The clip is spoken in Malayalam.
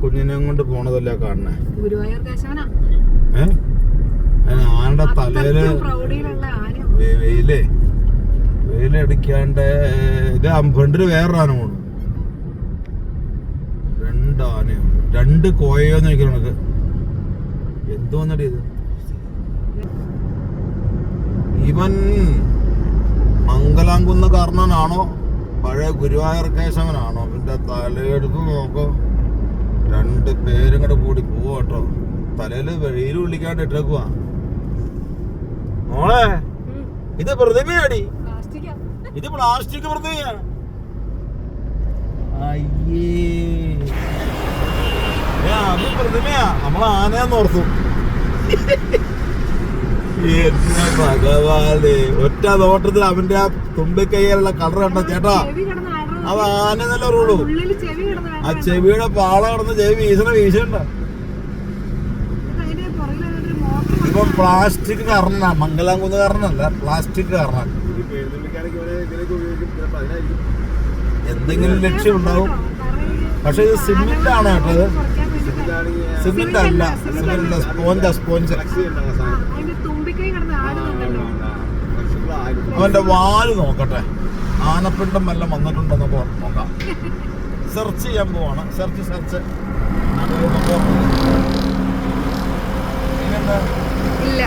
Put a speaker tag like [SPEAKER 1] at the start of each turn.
[SPEAKER 1] കുഞ്ഞിനെ കൊണ്ട് പോണതല്ല കാണണേ. ആനയുടെ തലയില് വെയിലടിക്കാണ്ട് ഇത് ഫ്രണ്ടില് വേറൊരു ആന പോണു. 2 ആനയും 2 കോയോന്ന് ചോദിക്കണം നമുക്ക്. എന്തോന്നടി ഇത്? ഇവൻ മംഗലാംകുന്ന് കാരണനാണോ പഴയ ഗുരുവായൂർ കേശവനാണോ? ഇവന്റെ തലയെടുത്ത് നോക്കോ. 2 പേരും കൂടെ കൂടി പോവാട്ടോ. തലയില് വെയിൽ വിളിക്കാണ്ട് ഇട്ടേക്കുവാ. മോളെ ഇത് പ്രതിമയാടി, ഇത് പ്ലാസ്റ്റിക് പ്രതിമയാ. അയ്യേ അത് പ്രതിമയാ. നമ്മളെ ആനയെന്ന് ഓർത്തു. ഭഗവാനെ, ഒറ്റ നോട്ടത്തിൽ അവന്റെ ആ തുമ്പിക്കൈയിലുള്ള കളർ കണ്ട ചേട്ടാ, അത് ആന നല്ല റൂളൂ. ആ ചെവിയുടെ പാള കിടന്ന് ചെവി വീശണ്ട. ഇപ്പൊ പ്ലാസ്റ്റിക് കാരണ, മംഗലാംകുന്ന് കാരണല്ല, പ്ലാസ്റ്റിക് കാരണം. എന്തെങ്കിലും ലക്ഷ്യം ഉണ്ടാവും. പക്ഷെ ഇത് സിമെന്റ് ആണ് കേട്ടോ. സിമെന്റ് അല്ല, സ്പോഞ്ച്. അവന്റെ വാല് നോക്കട്ടെ, ആനപ്പിണ്ടം വല്ലതും വന്നിട്ടുണ്ടെന്ന് നോക്കാം. സെർച്ച് ചെയ്യാൻ പോവാണ്. സെർച്ച്
[SPEAKER 2] ഇല്ല.